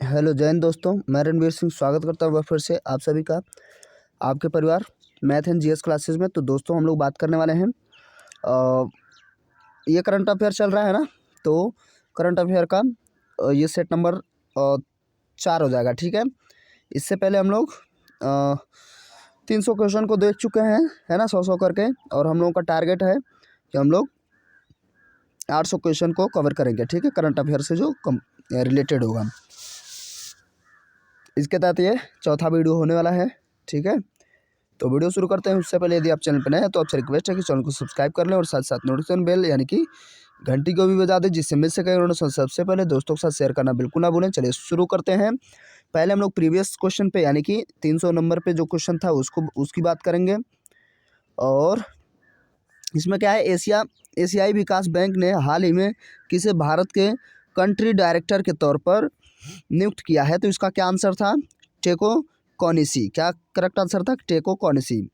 Hello जय हिंद दोस्तों, मैं रणवीर सिंह स्वागत करता हूँ फिर से आप सभी का आपके परिवार मैथ एंड जीएस क्लासेस में। तो दोस्तों हम लोग बात करने वाले हैं ये करंट अफेयर चल रहा है ना। तो करंट अफेयर का ये सेट नंबर 4 हो जाएगा, ठीक है। इससे पहले हम लोग 300 क्वेश्चन को देख चुके हैं, है ना, 100 करके। और हम लोगों का टारगेट है कि हम लोग 800 क्वेश्चन को कवर करेंगे, ठीक है, करंट अफेयर से जो रिलेटेड होगा। इसके तहत ये चौथा वीडियो होने वाला है, ठीक है। तो वीडियो शुरू करते हैं। उससे पहले यदि आप चैनल पर नए हैं तो आपसे रिक्वेस्ट है कि चैनल को सब्सक्राइब कर लें और साथ साथ नोटिफिकेशन बेल यानी कि घंटी को भी बजा दें, जिससे मिल सके नोटिफिकेशन सबसे पहले। दोस्तों के साथ शेयर करना बिल्कुल ना भूलें। चलिए शुरू करते हैं। पहले हम लोग प्रीवियस क्वेश्चन पे यानी कि 300 नंबर पे जो क्वेश्चन था उसकी बात करेंगे। और इसमें क्या है, एशियाई विकास बैंक ने हाल ही में किसे भारत के कंट्री डायरेक्टर के तौर पर नियुक्त किया है? तो इसका क्या आंसर था? टेको कॉनिसी। क्या करेक्ट आंसर था? टेको कॉनिसी।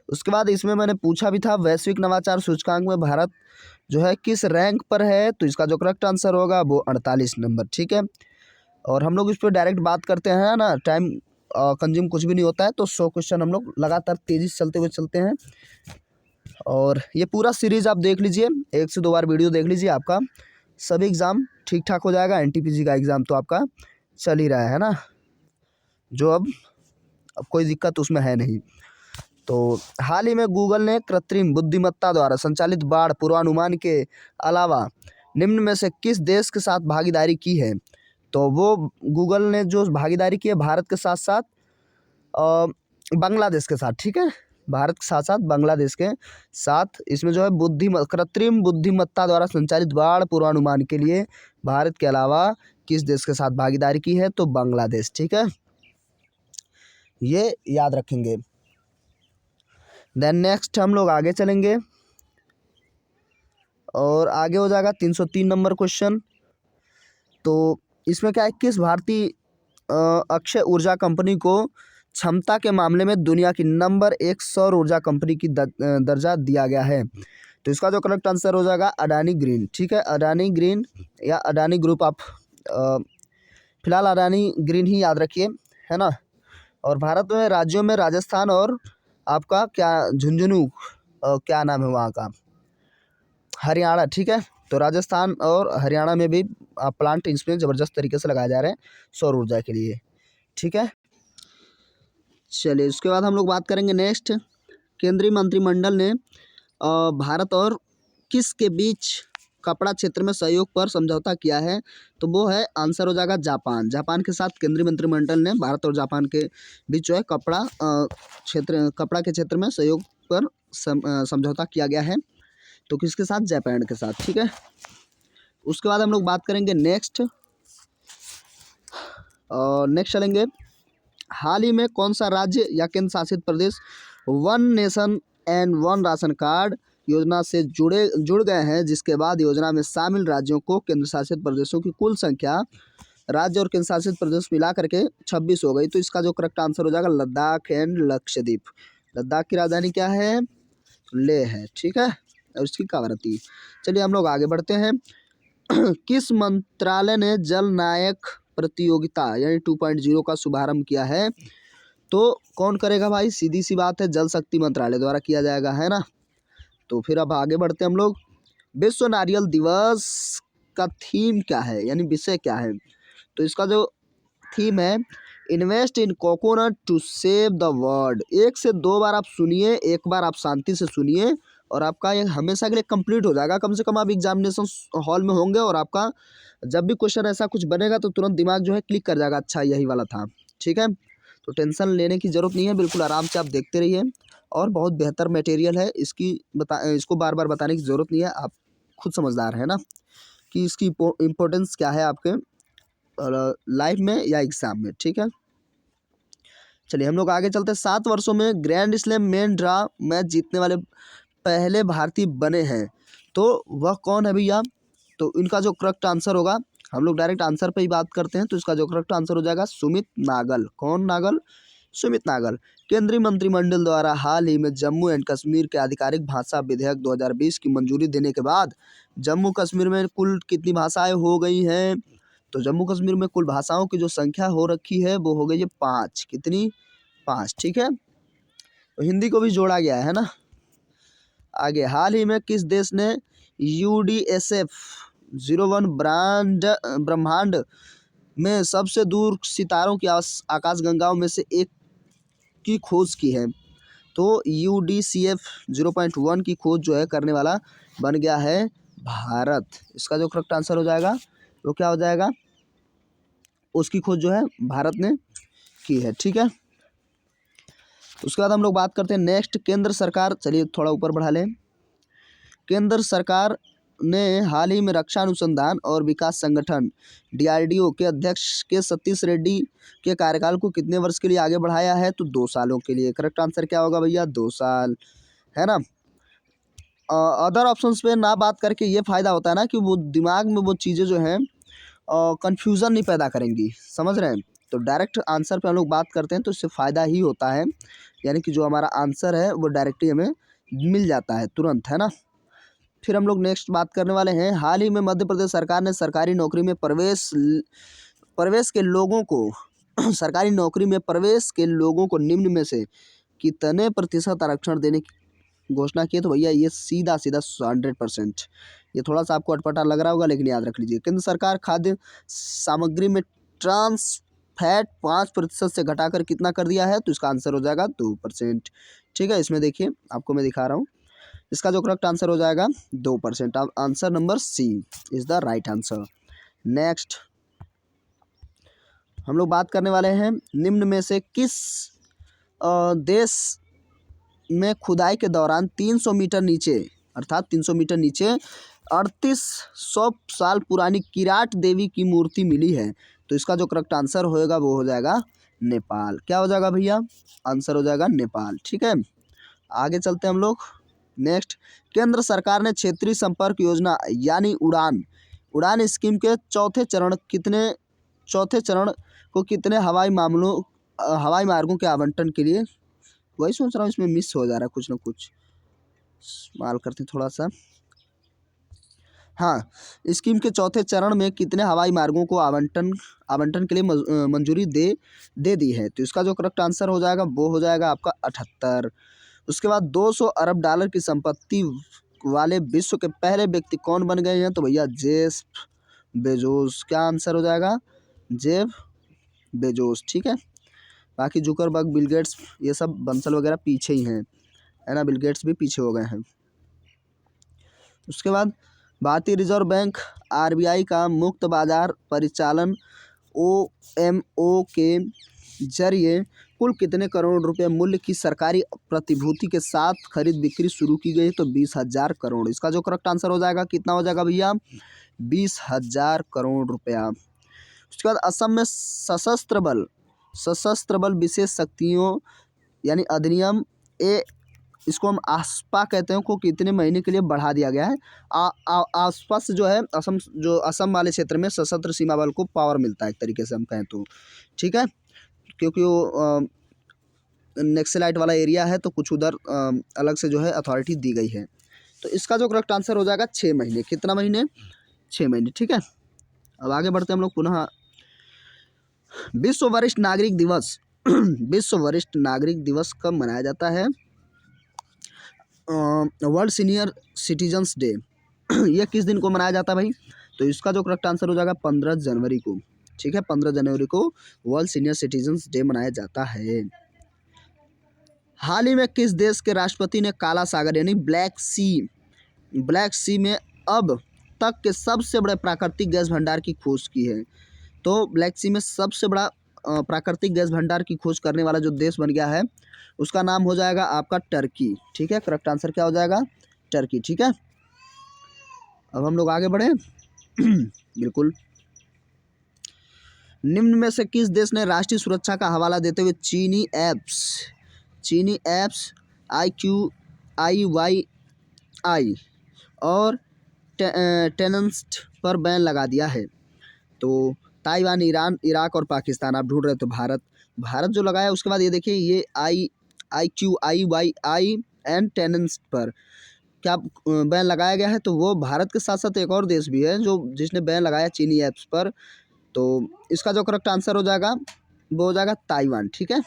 उसके बाद इसमें मैंने पूछा भी था वैश्विक नवाचार सूचकांक में भारत जो है किस रैंक पर है? तो इसका जो करेक्ट आंसर होगा वो 48 नंबर, ठीक है। और हम लोग इस पर डायरेक्ट बात करते हैं ना, टाइम कंज्यूम कुछ भी नहीं होता है। तो 100 क्वेश्चन हम लोग लगातार तेजी से चलते हैं। और ये पूरा सीरीज आप देख लीजिए, 1 से 2 बार वीडियो देख लीजिए, आपका सभी एग्ज़ाम ठीक ठाक हो जाएगा। एनटीपीसी का एग्ज़ाम तो आपका चल ही रहा है ना, जो अब कोई दिक्कत उसमें है नहीं। तो हाल ही में गूगल ने कृत्रिम बुद्धिमत्ता द्वारा संचालित बाढ़ पूर्वानुमान के अलावा निम्न में से किस देश के साथ भागीदारी की है? तो वो गूगल ने जो भागीदारी की है भारत के साथ साथ बांग्लादेश के साथ, ठीक है। भारत के साथ साथ बांग्लादेश के साथ इसमें जो है कृत्रिम बुद्धिमत्ता द्वारा संचालित बाढ़ पूर्वानुमान के लिए भारत के अलावा किस देश के साथ भागीदारी की है? तो बांग्लादेश, ठीक है, ये याद रखेंगे। देन नेक्स्ट हम लोग आगे चलेंगे और आगे हो जाएगा 303 नंबर क्वेश्चन। तो इसमें क्या है, किस भारतीय अक्षय ऊर्जा कंपनी को क्षमता के मामले में दुनिया की नंबर 1 सौर ऊर्जा कंपनी की दर्जा दिया गया है? तो इसका जो करेक्ट आंसर हो जाएगा अडानी ग्रीन, ठीक है। अडानी ग्रीन या अडानी ग्रुप, आप फिलहाल अडानी ग्रीन ही याद रखिए, है ना। और भारत में राज्यों में राजस्थान और आपका क्या झुंझुनू क्या नाम है वहाँ का, हरियाणा, ठीक है। तो राजस्थान और हरियाणा में भी प्लांट इसमें ज़बरदस्त तरीके से लगाए जा रहे हैं सौर ऊर्जा के लिए, ठीक है। चलिए उसके बाद हम लोग बात करेंगे नेक्स्ट, केंद्रीय मंत्रिमंडल ने भारत और किस के बीच कपड़ा क्षेत्र में सहयोग पर समझौता किया है? तो वो है, आंसर हो जाएगा जापान। जापान के साथ केंद्रीय मंत्रिमंडल ने भारत और जापान के बीच जो है कपड़ा के क्षेत्र में सहयोग पर समझौता किया गया है। तो किसके साथ? जापान के साथ, ठीक है। उसके बाद हम लोग बात करेंगे नेक्स्ट चलेंगे, हाल ही में कौन सा राज्य या केंद्र शासित प्रदेश one nation and one ration card योजना से जुड़ गए हैं, जिसके बाद योजना में शामिल राज्यों को केंद्र शासित प्रदेशों की कुल संख्या राज्य और केंद्र शासित प्रदेश मिला करके 26 हो गई? तो इसका जो करेक्ट आंसर हो जाएगा लद्दाख एंड लक्षद्वीप। लद्दाख की राजधानी क्या है? लेह है, ठीक है, और उसकी कावरती। चलिए हम लोग आगे बढ़ते हैं। किस मंत्रालय ने जल नायक प्रतियोगिता यानी 2.0 का शुभारंभ किया है? तो कौन करेगा भाई? सीधी सी बात है, जल शक्ति मंत्रालय द्वारा किया जाएगा, है ना। तो फिर अब आगे बढ़ते हैं हम लोग। विश्व नारियल दिवस का थीम क्या है यानी विषय क्या है? तो इसका जो थीम है, invest in coconut to save the world. 1 से 2 बार आप सुनिए, एक बार आप शांति से सुनिए और आपका ये हमेशा के लिए कंप्लीट हो जाएगा। कम से कम आप एग्जामिनेशन हॉल में होंगे और आपका जब भी क्वेश्चन ऐसा कुछ बनेगा तो तुरंत दिमाग जो है क्लिक कर जाएगा, अच्छा यही वाला था, ठीक है। तो टेंशन लेने की ज़रूरत नहीं है, बिल्कुल आराम से आप देखते रहिए। और बहुत बेहतर मटेरियल है, इसको बार बार बताने की ज़रूरत नहीं है, आप खुद समझदार है ना कि इसकी इम्पोर्टेंस क्या है आपके लाइफ में या एग्ज़ाम में, ठीक है। चलिए हम लोग आगे चलते हैं। 7 वर्षों में grand slam main draw match जीतने वाले पहले भारतीय बने हैं, तो वह कौन है भैया? तो इनका जो करेक्ट आंसर होगा, हम लोग डायरेक्ट आंसर पे ही बात करते हैं। तो इसका जो करेक्ट आंसर हो जाएगा सुमित नागल। कौन नागल? सुमित नागल। केंद्रीय मंत्रिमंडल द्वारा हाल ही में जम्मू एंड कश्मीर के आधिकारिक भाषा विधेयक 2020 की मंजूरी देने के बाद जम्मू कश्मीर में कुल कितनी भाषाएं हो गई हैं? तो जम्मू कश्मीर में कुल भाषाओं की जो संख्या हो रखी है वो हो गई है 5। कितनी? 5। ठीक है, तो हिंदी को भी जोड़ा गया है ना। आगे, हाल ही में किस देश ने UDSF 01 ब्रह्मांड में सबसे दूर सितारों की आकाशगंगाओं में से एक की खोज की है? तो UDCF 0.1 की खोज जो है करने वाला बन गया है भारत। इसका जो करेक्ट आंसर हो जाएगा वो क्या हो जाएगा? उसकी खोज जो है भारत ने की है। ठीक है, उसके बाद हम लोग बात करते हैं नेक्स्ट, केंद्र सरकार, चलिए थोड़ा ऊपर बढ़ा लें। केंद्र सरकार ने हाल ही में रक्षा अनुसंधान और विकास संगठन DRDO के अध्यक्ष के सतीश रेड्डी के कार्यकाल को कितने वर्ष के लिए आगे बढ़ाया है? तो 2 सालों के लिए। करेक्ट आंसर क्या होगा भैया? 2 साल, है ना। अदर ऑप्शंस पे ना बात करके ये फ़ायदा होता है ना कि वो दिमाग में वो चीज़ें जो हैं कन्फ्यूज़न नहीं पैदा करेंगी, समझ रहे हैं। तो डायरेक्ट आंसर पे हम लोग बात करते हैं तो इससे फ़ायदा ही होता है, यानी कि जो हमारा आंसर है वो डायरेक्टली हमें मिल जाता है तुरंत, है ना। फिर हम लोग नेक्स्ट बात करने वाले हैं, हाल ही में मध्य प्रदेश सरकार ने सरकारी नौकरी में प्रवेश के लोगों को सरकारी नौकरी में प्रवेश के लोगों को निम्न में से कितने प्रतिशत आरक्षण देने की घोषणा की है? तो भैया ये सीधा 100%। ये थोड़ा सा आपको अटपटा लग रहा होगा लेकिन याद रख लीजिए, केंद्र सरकार खाद्य सामग्री में ट्रांस फैट 5% से घटाकर कितना कर दिया है? तो इसका आंसर हो जाएगा 2%। ठीक है, इसमें देखिए आपको मैं दिखा रहा हूँ, इसका जो करेक्ट आंसर हो जाएगा 2%। अब answer number C is the right answer. Next हम लोग बात करने वाले हैं, निम्न में से किस देश में खुदाई के दौरान 300 मीटर नीचे, अर्थात 300 मीटर नीचे 3800 साल पुरानी किराट देवी की मूर्ति मिली है? तो इसका जो करेक्ट आंसर होएगा वो हो जाएगा नेपाल। क्या हो जाएगा भैया? आंसर हो जाएगा नेपाल। ठीक है, आगे चलते हैं हम लोग। नेक्स्ट, केंद्र सरकार ने क्षेत्रीय संपर्क योजना यानी उड़ान स्कीम के चौथे चरण को कितने हवाई मार्गों के आवंटन के लिए, वही सोच रहा हूँ इसमें मिस हो जा रहा है कुछ ना कुछ, माल करते हैं थोड़ा सा। हाँ, स्कीम के चौथे चरण में कितने हवाई मार्गों को आवंटन के लिए मंजूरी दे दी है? तो इसका जो करेक्ट आंसर हो जाएगा वो हो जाएगा आपका 78। उसके बाद 200 अरब डॉलर की संपत्ति वाले विश्व के पहले व्यक्ति कौन बन गए हैं? तो भैया जेफ बेजोस। क्या आंसर हो जाएगा? Jeff Bezos. ठीक है, बाकी जुकरबर्ग, बिल गेट्स, ये सब बंसल वगैरह पीछे ही हैं, है ना। बिल गेट्स भी पीछे हो गए हैं। उसके बाद भारतीय रिजर्व बैंक RBI का मुक्त बाजार परिचालन OMO के जरिए कुल कितने करोड़ रुपए मूल्य की सरकारी प्रतिभूति के साथ खरीद बिक्री शुरू की गई? तो 20,000 करोड़। इसका जो करेक्ट आंसर हो जाएगा कितना हो जाएगा भैया? 20,000 करोड़ रुपया। उसके बाद असम में सशस्त्र बल विशेष शक्तियों यानी अधिनियम इसको हम आस्पा कहते हैं, को कितने महीने के लिए बढ़ा दिया गया है? आसपा से जो है असम वाले क्षेत्र में सशस्त्र सीमा बल को पावर मिलता है एक तरीके से हम कहें तो। ठीक है, क्योंकि वो नक्सलाइट वाला एरिया है तो कुछ उधर अलग से जो है अथॉरिटी दी गई है। तो इसका जो करेक्ट आंसर हो जाएगा 6 महीने। कितना महीने? 6 महीने। ठीक है, अब आगे बढ़ते हैं हम लोग पुनः। विश्व वरिष्ठ नागरिक दिवस विश्व वरिष्ठ नागरिक दिवस कब मनाया जाता है? वर्ल्ड सीनियर सिटीजन्स डे ये किस दिन को मनाया जाता है भाई? तो इसका जो करेक्ट आंसर हो जाएगा 15 जनवरी को। ठीक है, 15 जनवरी को वर्ल्ड सीनियर सिटीजन्स डे मनाया जाता है। हाल ही में किस देश के राष्ट्रपति ने काला सागर यानी ब्लैक सी में अब तक के सबसे बड़े प्राकृतिक गैस भंडार की खोज की है? तो ब्लैक सी में सबसे बड़ा प्राकृतिक गैस भंडार की खोज करने वाला जो देश बन गया है उसका नाम हो जाएगा आपका टर्की। ठीक है, करेक्ट आंसर क्या हो जाएगा? टर्की। ठीक है, अब हम लोग आगे बढ़े। बिल्कुल, निम्न में से किस देश ने राष्ट्रीय सुरक्षा का हवाला देते हुए चीनी ऐप्स IQIYI और टेनेंट पर बैन लगा दिया है? तो ताइवान, ईरान, इराक और पाकिस्तान। आप ढूंढ रहे तो भारत जो लगाया। उसके बाद ये देखिए, ये IQIYI एंड टेनेंट पर क्या बैन लगाया गया है? तो वो भारत के साथ साथ एक और देश भी है जो जिसने बैन लगाया चीनी ऐप्स पर, तो इसका जो करेक्ट आंसर हो जाएगा वो हो जाएगा ताइवान। ठीक है,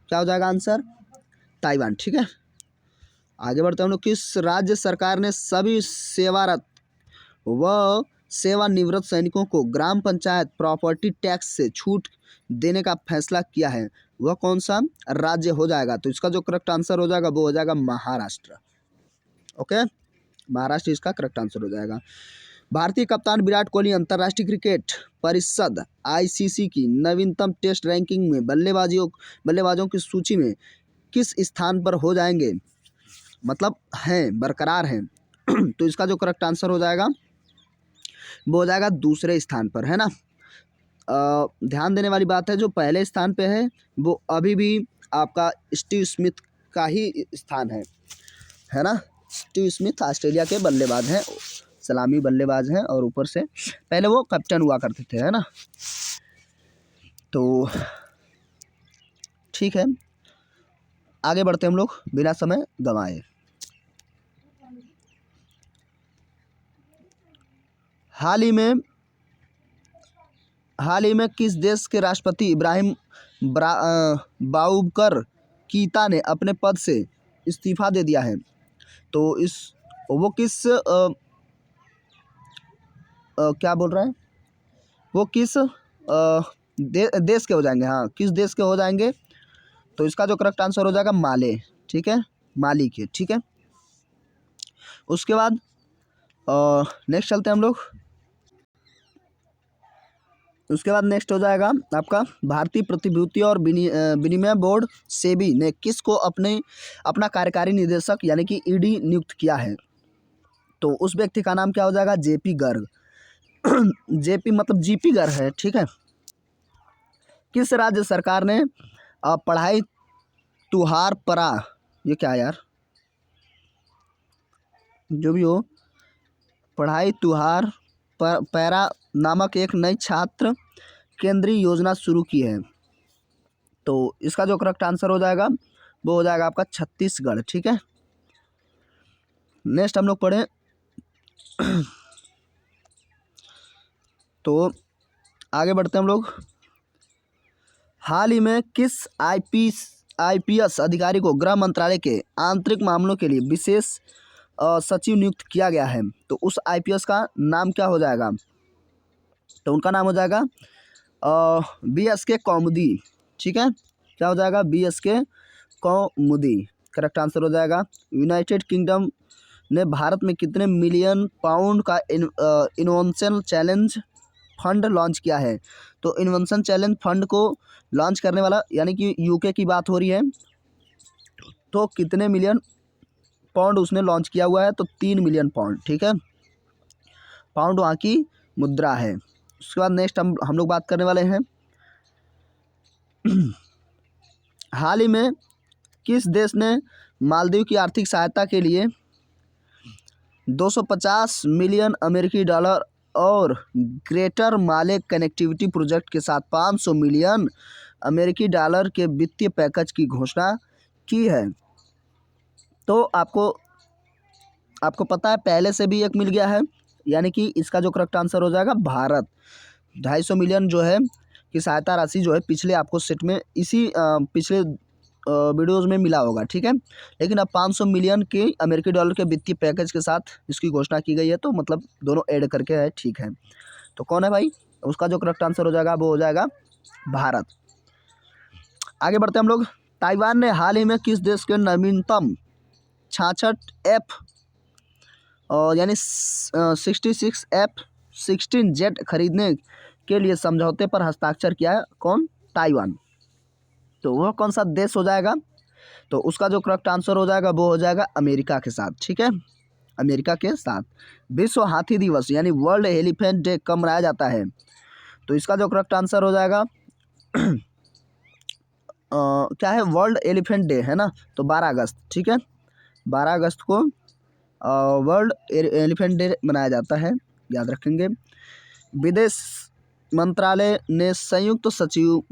क्या हो जाएगा आंसर? ताइवान। ठीक है, आगे बढ़ते हैं हम लोग। किस राज्य सरकार ने सभी सेवारत व सेवानिवृत्त सैनिकों को ग्राम पंचायत प्रॉपर्टी टैक्स से छूट देने का फैसला किया है? वह कौन सा राज्य हो जाएगा? तो इसका जो करेक्ट आंसर हो जाएगा वो हो जाएगा महाराष्ट्र। ओके, महाराष्ट्र इसका करेक्ट आंसर हो जाएगा। भारतीय कप्तान विराट कोहली अंतर्राष्ट्रीय क्रिकेट परिषद आईसीसी की नवीनतम टेस्ट रैंकिंग में बल्लेबाजों की सूची में किस स्थान पर हो जाएंगे? मतलब हैं, बरकरार हैं। तो इसका जो करेक्ट आंसर हो जाएगा वो हो जाएगा दूसरे स्थान पर, है ना। ध्यान देने वाली बात है, जो पहले स्थान पे है वो अभी भी आपका स्टीव स्मिथ का ही स्थान है ना। स्टीव स्मिथ ऑस्ट्रेलिया के बल्लेबाज हैं, सलामी बल्लेबाज हैं, और ऊपर से पहले वो कैप्टन हुआ करते थे, है ना। तो ठीक है, आगे बढ़ते हम लोग बिना समय गंवाए। हाल ही में किस देश के राष्ट्रपति इब्राहिम बाउबकर कीता ने अपने पद से इस्तीफा दे दिया है? तो वो किस क्या बोल रहे हैं, वो किस देश के हो जाएंगे? हाँ, किस देश के हो जाएंगे? तो इसका जो करेक्ट आंसर हो जाएगा माले। ठीक है, माली के। ठीक है, उसके बाद नेक्स्ट चलते हैं हम लोग। उसके बाद नेक्स्ट हो जाएगा आपका भारतीय प्रतिभूति और विनिमय बोर्ड सेबी ने किसको अपना कार्यकारी निदेशक यानी कि ईडी नियुक्त किया है? तो उस व्यक्ति का नाम क्या हो जाएगा? जेपी गर्ग। जेपी मतलब जीपी गर्ग है। ठीक है, किस राज्य सरकार ने पढ़ाई तुहार परा, ये क्या है यार, जो भी हो, पढ़ाई तुहार पैरा नामक एक नई छात्र केंद्रीय योजना शुरू की है? तो इसका जो करेक्ट आंसर हो जाएगा वो हो जाएगा आपका छत्तीसगढ़। ठीक है, नेक्स्ट हम लोग पढ़ें। तो आगे बढ़ते हैं हम लोग। हाल ही में किस आईपीएस अधिकारी को गृह मंत्रालय के आंतरिक मामलों के लिए विशेष सचिव नियुक्त किया गया है? तो उस आईपीएस का नाम क्या हो जाएगा? तो उनका नाम हो जाएगा BSK कौमुदी। ठीक है, क्या हो जाएगा? BSK कौमुदी करेक्ट आंसर हो जाएगा। यूनाइटेड किंगडम ने भारत में कितने मिलियन पाउंड का इन्वेंशन चैलेंज फंड लॉन्च किया है? तो इन्वेंशन चैलेंज फंड को लॉन्च करने वाला यानी कि यूके की बात हो रही है, तो कितने मिलियन पाउंड उसने लॉन्च किया हुआ है? तो 3 मिलियन पाउंड। ठीक है, पाउंड वहाँ की मुद्रा है। उसके बाद नेक्स्ट हम लोग बात करने वाले हैं। हाल ही में किस देश ने मालदीव की आर्थिक सहायता के लिए 250 मिलियन अमेरिकी डॉलर और ग्रेटर माले कनेक्टिविटी प्रोजेक्ट के साथ 500 मिलियन अमेरिकी डॉलर के वित्तीय पैकेज की घोषणा की है? तो आपको पता है पहले से भी एक मिल गया है, यानी कि इसका जो करेक्ट आंसर हो जाएगा भारत। 250 मिलियन जो है की सहायता राशि जो है पिछले आपको सेट में इसी पिछले वीडियोज़ में मिला होगा। ठीक है, लेकिन अब 500 मिलियन के अमेरिकी डॉलर के वित्तीय पैकेज के साथ इसकी घोषणा की गई है, तो मतलब दोनों ऐड करके है। ठीक है, तो कौन है भाई? उसका जो करेक्ट आंसर हो जाएगा वो हो जाएगा भारत। आगे बढ़ते हैं हम लोग। ताइवान ने हाल ही में किस देश के नवीनतम 66 F यानी 66 F-16 जेट खरीदने के लिए समझौते पर हस्ताक्षर किया है? कौन? ताइवान। तो वह कौन सा देश हो जाएगा? तो उसका जो करेक्ट आंसर हो जाएगा वो हो जाएगा अमेरिका के साथ। ठीक है, अमेरिका के साथ। विश्व हाथी दिवस यानी वर्ल्ड एलिफेंट डे कब मनाया जाता है? तो इसका जो करेक्ट आंसर हो जाएगा क्या है? वर्ल्ड एलिफेंट डे है ना, तो 12 अगस्त। ठीक है, 12 अगस्त को वर्ल्ड एलिफेंट डे मनाया जाता है, याद रखेंगे। विदेश मंत्रालय ने संयुक्त सचिव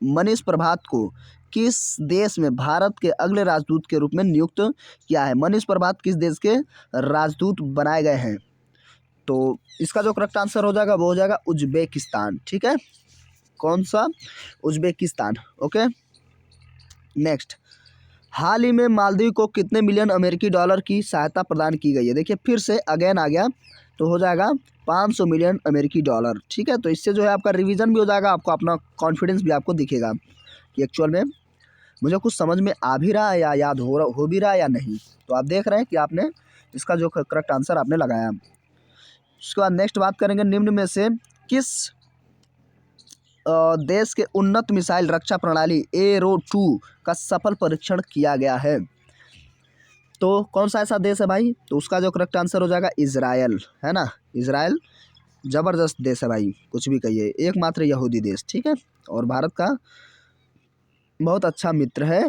मनीष प्रभात को किस देश में भारत के अगले राजदूत के रूप में नियुक्त किया है? मनीष प्रभात किस देश के राजदूत बनाए गए हैं? तो इसका जो करेक्ट आंसर हो जाएगा वो हो जाएगा उज्बेकिस्तान। ठीक है, कौन सा? उज्बेकिस्तान। ओके, नेक्स्ट, हाल ही में मालदीव को कितने मिलियन अमेरिकी डॉलर की सहायता प्रदान की गई है? देखिए फिर से अगेन आ गया, तो हो जाएगा 500 मिलियन अमेरिकी डॉलर। ठीक है, तो इससे जो है आपका रिवीजन भी हो जाएगा, आपको अपना कॉन्फिडेंस भी आपको दिखेगा कि एक्चुअल में मुझे कुछ समझ में आ भी रहा है या याद हो भी रहा है या नहीं। तो आप देख रहे हैं कि आपने इसका जो करेक्ट आंसर आपने लगाया। उसके बाद नेक्स्ट बात करेंगे, निम्न में से किस देश के उन्नत मिसाइल रक्षा प्रणाली एरो-2 का सफल परीक्षण किया गया है? तो कौन सा ऐसा देश है भाई? तो उसका जो करेक्ट आंसर हो जाएगा इजराइल, है ना। इजराइल ज़बरदस्त देश है भाई, कुछ भी कहिए, एकमात्र यहूदी देश। ठीक है, और भारत का बहुत अच्छा मित्र है।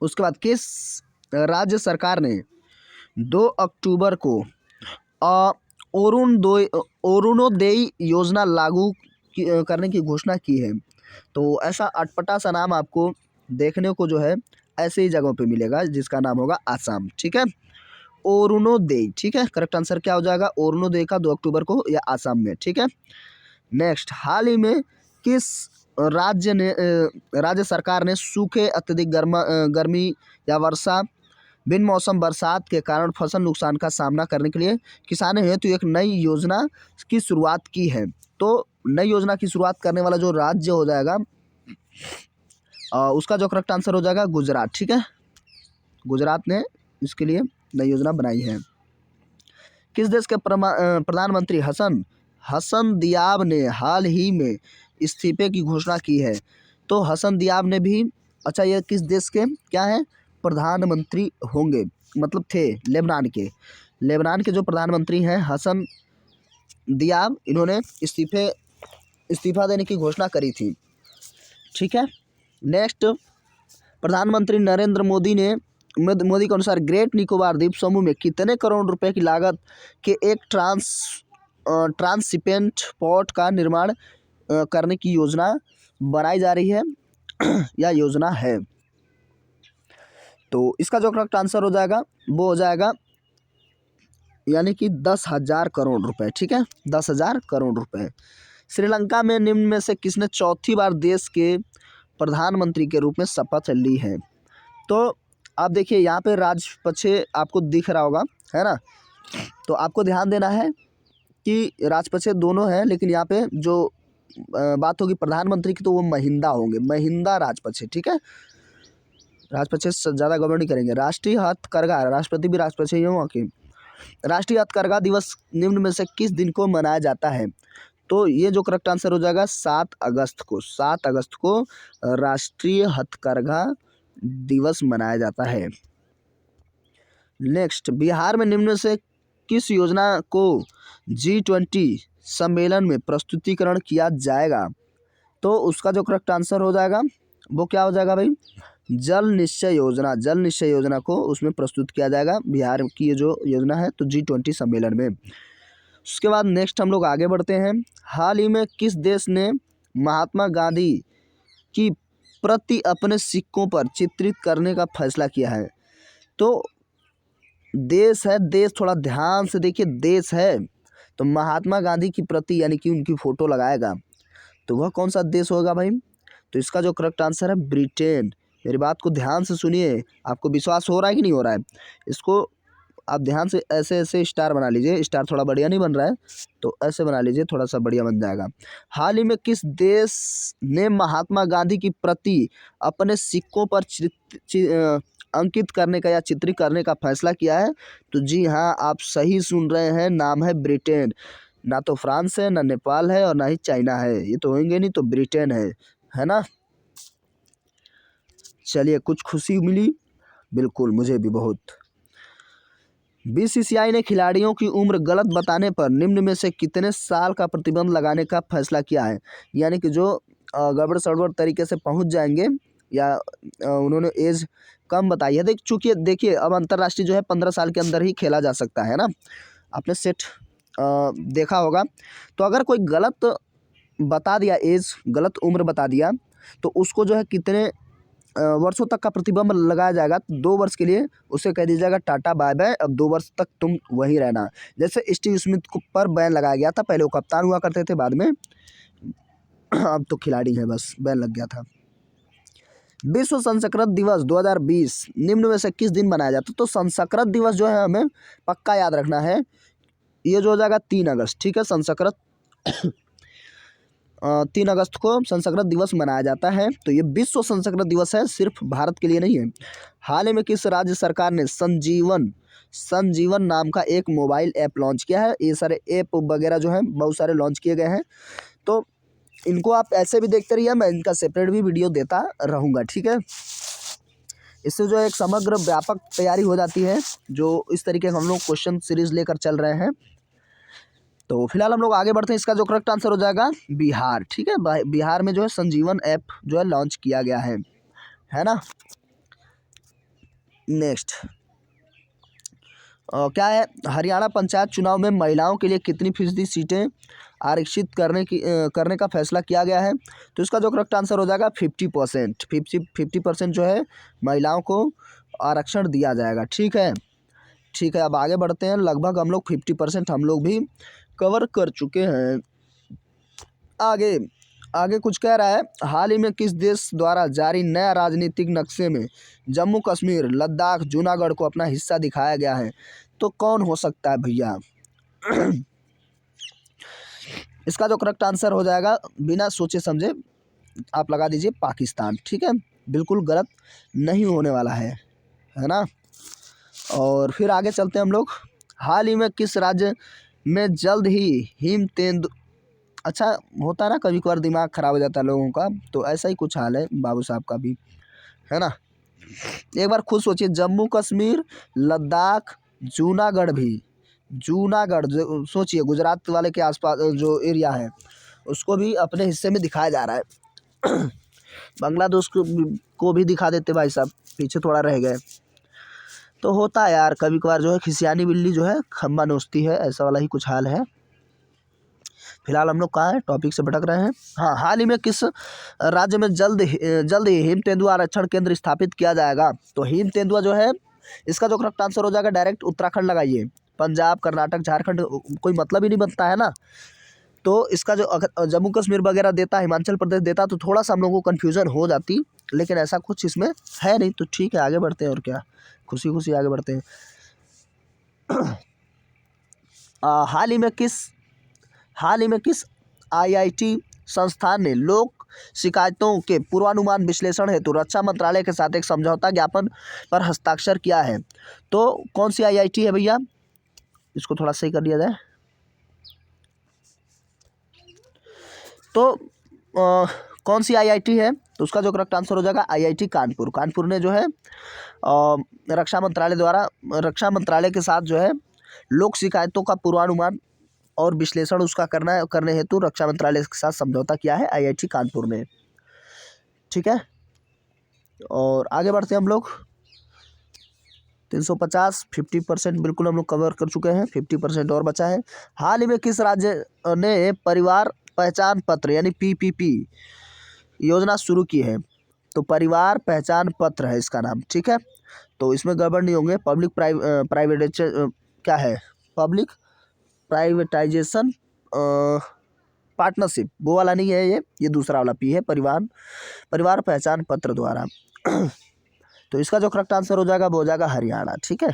उसके बाद किस राज्य सरकार ने 2 अक्टूबर को अरुणोदय योजना लागू करने की घोषणा की है? तो ऐसा अटपटा सा नाम आपको देखने को जो है ऐसे ही जगहों पे मिलेगा, जिसका नाम होगा आसाम। ठीक है, अरुणोदय। ठीक है, करेक्ट आंसर क्या हो जाएगा? अरुणोदय का 2 अक्टूबर को या आसाम में। ठीक है, नेक्स्ट, हाल ही में किस राज्य सरकार ने सूखे, अत्यधिक गर्मी या वर्षा, बिन मौसम बरसात के कारण फसल नुकसान का सामना करने के लिए किसानों हेतु एक नई योजना की शुरुआत की है? तो नई योजना की शुरुआत करने वाला जो राज्य हो जाएगा उसका जो करेक्ट आंसर हो जाएगा गुजरात। ठीक है, गुजरात ने इसके लिए नई योजना बनाई है। किस देश के प्रधानमंत्री हसन दियाब ने हाल ही में इस्तीफे की घोषणा की है? तो हसन दियाब ने भी, अच्छा ये किस देश के क्या है प्रधानमंत्री होंगे, मतलब थे लेबनान के जो प्रधानमंत्री हैं हसन दियाब, इन्होंने इस्तीफा देने की घोषणा करी थी। ठीक है, नेक्स्ट, प्रधानमंत्री नरेंद्र मोदी के अनुसार ग्रेट निकोबार द्वीप समूह में कितने करोड़ रुपए की लागत के एक ट्रांसशिपेंट पोर्ट का निर्माण करने की योजना बनाई जा रही है या योजना है? तो इसका जो करेक्ट आंसर हो जाएगा वो हो जाएगा यानी कि 10,000 करोड़ रुपए। ठीक है, 10,000 करोड़ रुपए। श्रीलंका में निम्न में से किसने चौथी बार देश के प्रधानमंत्री के रूप में शपथ ली है? तो आप देखिए यहाँ पे राजपक्षे आपको दिख रहा होगा, है ना। तो आपको ध्यान देना है कि राजपक्षे दोनों हैं, लेकिन यहाँ पे जो बात होगी प्रधानमंत्री की तो वो महिंदा होंगे, महिंदा राजपक्षे। ठीक है, राजपक्षे से ज़्यादा गवर्न नहीं करेंगे। राष्ट्रीय हथकरघा, राष्ट्रपति भी राजपक्षे ही हों कि राष्ट्रीय हथकरघा दिवस निम्न में से किस दिन को मनाया जाता है? तो ये जो करेक्ट आंसर हो जाएगा 7 अगस्त को। 7 अगस्त को राष्ट्रीय हथकरघा दिवस मनाया जाता है। नेक्स्ट, बिहार में निम्न में से किस योजना को G20 सम्मेलन में प्रस्तुतिकरण किया जाएगा? तो उसका जो करेक्ट आंसर हो जाएगा वो क्या हो जाएगा भाई? जल निश्चय योजना को उसमें प्रस्तुत किया जाएगा, बिहार की ये जो योजना है, तो G20 सम्मेलन में। उसके बाद नेक्स्ट हम लोग आगे बढ़ते हैं। हाल ही में किस देश ने महात्मा गांधी की प्रति अपने सिक्कों पर चित्रित करने का फैसला किया है? तो देश है, देश थोड़ा ध्यान से देखिए, देश है तो महात्मा गांधी की प्रति यानी कि उनकी फ़ोटो लगाएगा, तो वह कौन सा देश होगा भाई? तो इसका जो करेक्ट आंसर है ब्रिटेन। मेरी बात को ध्यान से सुनिए, आपको विश्वास हो रहा है कि नहीं हो रहा है? इसको आप ध्यान से ऐसे ऐसे स्टार बना लीजिए, स्टार थोड़ा बढ़िया नहीं बन रहा है तो ऐसे बना लीजिए, थोड़ा सा बढ़िया बन जाएगा। हाल ही में किस देश ने महात्मा गांधी की प्रति अपने सिक्कों पर अंकित करने का या चित्रित करने का फैसला किया है? तो जी हाँ, आप सही सुन रहे हैं, नाम है ब्रिटेन। ना तो फ्रांस है, ना नेपाल है और ना ही चाइना है, ये तो होंगे नहीं, तो ब्रिटेन है ना। चलिए, कुछ खुशी मिली, बिल्कुल मुझे भी बहुत। BCCI ने खिलाड़ियों की उम्र गलत बताने पर निम्न में से कितने साल का प्रतिबंध लगाने का फैसला किया है? यानी कि जो गड़बड़ सड़बड़ तरीके से पहुंच जाएंगे या उन्होंने एज कम बताई है, चूँकि देखिए अब अंतर्राष्ट्रीय जो है 15 साल के अंदर ही खेला जा सकता है ना, आपने सेट देखा होगा। तो अगर कोई गलत बता दिया, एज गलत उम्र बता दिया, तो उसको जो है कितने वर्षों तक का प्रतिबंध लगाया जाएगा, तो 2 वर्ष के लिए उसे कह दीजिएगा टाटा बाय बाय, अब 2 वर्ष तक तुम वहीं रहना। जैसे स्टीव स्मिथ को पर बैन लगाया गया था, पहले वो कप्तान हुआ करते थे, बाद में अब तो खिलाड़ी हैं, बस बैन लग गया था। विश्व संस्कृत दिवस 2020 निम्न में से किस दिन मनाया जाता है? तो संस्कृत दिवस जो है हमें पक्का याद रखना है, ये जो हो जाएगा 3 अगस्त, ठीक है। संस्कृत 3 अगस्त को संस्कृत दिवस मनाया जाता है। तो ये विश्व संस्कृत दिवस है, सिर्फ भारत के लिए नहीं है। हाल ही में किस राज्य सरकार ने संजीवन नाम का एक मोबाइल ऐप लॉन्च किया है? ये सारे ऐप वगैरह जो हैं बहुत सारे लॉन्च किए गए हैं, तो इनको आप ऐसे भी देखते रहिए, मैं इनका सेपरेट भी वीडियो देता रहूँगा, ठीक है। इससे जो है एक समग्र व्यापक तैयारी हो जाती है, जो इस तरीके से हम लोग क्वेश्चन सीरीज लेकर चल रहे हैं। तो फिलहाल हम लोग आगे बढ़ते हैं। इसका जो करेक्ट आंसर हो जाएगा बिहार, ठीक है। बिहार में जो है संजीवन ऐप जो है लॉन्च किया गया है ना। नेक्स्ट क्या है? हरियाणा पंचायत चुनाव में महिलाओं के लिए कितनी फीसदी सीटें आरक्षित करने का फैसला किया गया है? तो इसका जो करेक्ट आंसर हो जाएगा 50%। 50% जो है महिलाओं को आरक्षण दिया जाएगा, ठीक है। ठीक है, अब आगे बढ़ते हैं। लगभग हम लोग 50% हम लोग भी कवर कर चुके हैं। आगे कुछ कह रहा है, हाल ही में किस देश द्वारा जारी नया राजनीतिक नक्शे में जम्मू कश्मीर, लद्दाख, जूनागढ़ को अपना हिस्सा दिखाया गया है? तो कौन हो सकता है भैया? इसका जो करेक्ट आंसर हो जाएगा, बिना सोचे समझे आप लगा दीजिए पाकिस्तान, ठीक है। बिल्कुल गलत नहीं होने वाला है ना। और फिर आगे चलते हैं हम लोग। हाल ही में किस राज्य में जल्द ही हिम तेंदु अच्छा होता है ना, कभी कभार दिमाग खराब हो जाता है लोगों का, तो ऐसा ही कुछ हाल है बाबू साहब का भी, है ना। एक बार खुद सोचिए, जम्मू कश्मीर, लद्दाख, जूनागढ़ सोचिए, गुजरात वाले के आसपास जो एरिया है उसको भी अपने हिस्से में दिखाया जा रहा है। बांग्लादेश को भी दिखा देते भाई साहब, पीछे थोड़ा रह गए। तो होता है यार, कभी कभार जो है खिसियानी बिल्ली जो है खम्बा नोचती है, ऐसा वाला ही कुछ हाल है। फिलहाल हम लोग कहाँ हैं, टॉपिक से भटक रहे हैं। हाँ, हाल ही में किस राज्य में जल्द ही हिम तेंदुआ आरक्षण केंद्र स्थापित किया जाएगा? तो हिम तेंदुआ जो है, इसका जो करेक्ट आंसर हो जाएगा, डायरेक्ट उत्तराखंड लगाइए। पंजाब, कर्नाटक, झारखंड कोई मतलब ही नहीं बनता है ना। तो इसका जो अगर जम्मू कश्मीर वगैरह देता, हिमाचल प्रदेश देता, तो थोड़ा सा हम लोगों को कन्फ्यूज़न हो जाती, लेकिन ऐसा कुछ इसमें है नहीं। तो ठीक है, आगे बढ़ते हैं, और क्या, खुशी खुशी आगे बढ़ते हैं। हाल ही में किस आईआईटी संस्थान ने लोक शिकायतों के पूर्वानुमान विश्लेषण हेतु रक्षा मंत्रालय के साथ एक समझौता ज्ञापन पर हस्ताक्षर किया है? तो कौन सी आईआईटी है भैया? इसको थोड़ा सही कर दिया जाए। तो कौन सी आईआईटी है? तो उसका जो करेक्ट आंसर हो जाएगा आईआईटी कानपुर। कानपुर ने जो है रक्षा मंत्रालय के साथ जो है लोक शिकायतों का पूर्वानुमान और विश्लेषण उसका करने हेतु रक्षा मंत्रालय के साथ समझौता किया है आईआईटी कानपुर ने, ठीक है। और आगे बढ़ते हैं हम लोग। 350 50% बिल्कुल हम लोग कवर कर चुके हैं, 50% और बचा है। हाल ही में किस राज्य ने परिवार पहचान पत्र यानी पीपीपी योजना शुरू की है? तो परिवार पहचान पत्र है इसका नाम, ठीक है। तो इसमें गड़बड़ नहीं होंगे। पब्लिक प्राइवेटाइजेशन पार्टनरशिप, वो वाला नहीं है, ये दूसरा वाला पी है, परिवार पहचान पत्र द्वारा। तो इसका जो करेक्ट आंसर हो जाएगा वो हो जाएगा हरियाणा, ठीक है।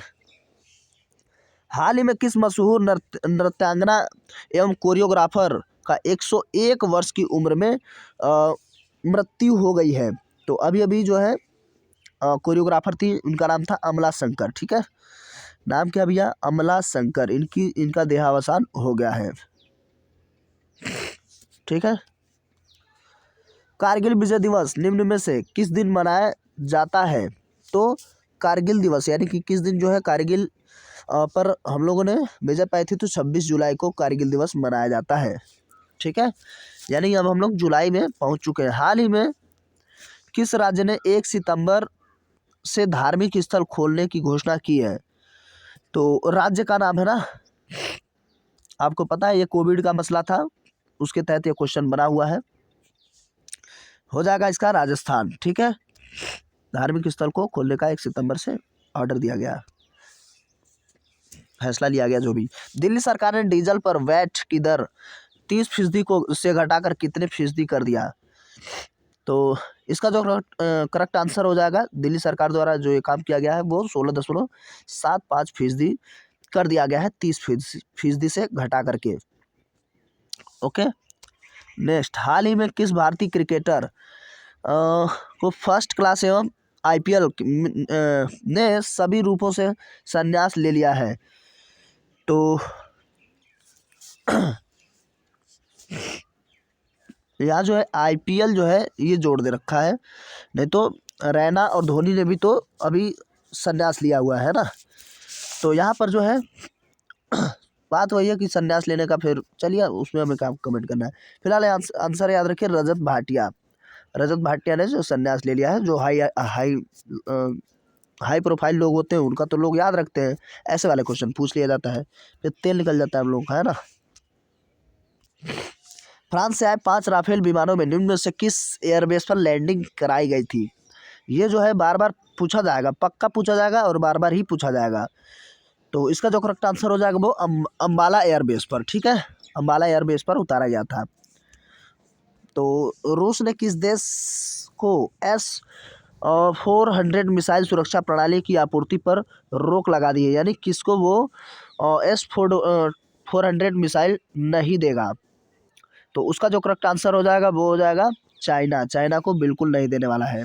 हाल ही में किस मशहूर नृत्यांगना एवं कोरियोग्राफर का 101 वर्ष की उम्र में मृत्यु हो गई है? तो अभी जो है कोरियोग्राफर थी, उनका नाम था अमला शंकर, ठीक है। नाम क्या भैया? अमला शंकर। इनका देहावसान हो गया है, ठीक है। कारगिल विजय दिवस निम्न में से किस दिन मनाया जाता है? तो कारगिल दिवस यानी कि किस दिन जो है कारगिल पर हम लोगों ने विजय पाई थी, तो 26 जुलाई को कारगिल दिवस मनाया जाता है, ठीक है। यानी अब हम लोग जुलाई में पहुंच चुके हैं। हाल ही में किस राज्य ने 1 सितंबर से धार्मिक स्थल खोलने की घोषणा की है? तो राज्य का नाम है ना, आपको पता है ये कोविड का मसला था, उसके तहत ये क्वेश्चन बना हुआ है। हो जाएगा इसका राजस्थान, ठीक है। धार्मिक स्थल को खोलने का 1 सितंबर से ऑर्डर दिया गया, फैसला लिया गया। जो भी दिल्ली सरकार ने डीजल पर वैट की दर 30% को से घटाकर कितने फीसदी कर दिया? तो इसका जो करेक्ट आंसर हो जाएगा, दिल्ली सरकार द्वारा जो ये काम किया गया है वो 16.75% कर दिया गया है, 30% से घटा करके। ओके, नेक्स्ट, हाल ही में किस भारतीय क्रिकेटर को फर्स्ट क्लास एवं IPL ने सभी रूपों से संन्यास ले लिया है? तो यहाँ जो है IPL जो है ये जोड़ दे रखा है, नहीं तो रैना और धोनी ने भी तो अभी संन्यास लिया हुआ है ना। तो यहाँ पर जो है बात वही है कि संन्यास लेने का, फिर चलिए उसमें हमें क्या कमेंट करना है। फिलहाल आंसर याद रखिए, रजत भाटिया। रजत भाटिया ने जो संन्यास ले लिया है। जो हाई प्रोफाइल लोग होते हैं उनका तो लोग याद रखते हैं, ऐसे वाले क्वेश्चन पूछ लिया जाता है, फिर तेल निकल जाता है हम लोग का, है ना। फ्रांस से आए 5 राफेल विमानों में निम्न में से किस एयरबेस पर लैंडिंग कराई गई थी? ये जो है बार बार पूछा जाएगा, पक्का पूछा जाएगा और बार बार ही पूछा जाएगा। तो इसका जो करेक्ट आंसर हो जाएगा वो अम्बाला एयरबेस पर, ठीक है, अम्बाला एयरबेस पर उतारा गया था। तो रूस ने किस देश को S-400 मिसाइल सुरक्षा प्रणाली की आपूर्ति पर रोक लगा दी है, यानी किसको वो S-400 मिसाइल नहीं देगा? तो उसका जो करेक्ट आंसर हो जाएगा वो हो जाएगा चाइना। चाइना को बिल्कुल नहीं देने वाला है।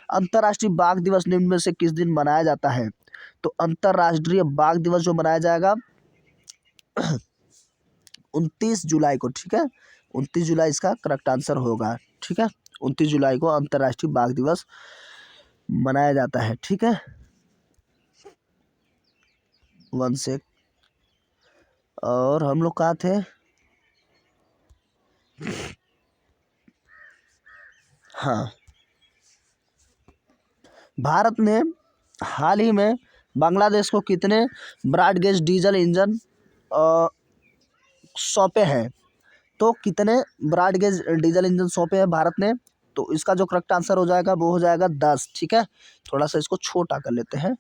अंतर्राष्ट्रीय बाघ दिवस निम्न में से किस दिन मनाया जाता है? तो अंतर्राष्ट्रीय बाघ दिवस जो मनाया जाएगा 29 जुलाई को, ठीक है, 29 जुलाई इसका करेक्ट आंसर होगा, ठीक है। 29 जुलाई को अंतर्राष्ट्रीय बाघ दिवस मनाया जाता है, ठीक है। 1 सेक, और हम लोग कहाँ थे? हाँ, भारत ने हाल ही में बांग्लादेश को कितने ब्रॉडगेज डीजल इंजन सौंपे हैं? तो कितने ब्रॉडगेज डीजल इंजन सौंपे हैं भारत ने? तो इसका जो करेक्ट आंसर हो जाएगा वो हो जाएगा 10, ठीक है। थोड़ा सा इसको छोटा कर लेते हैं।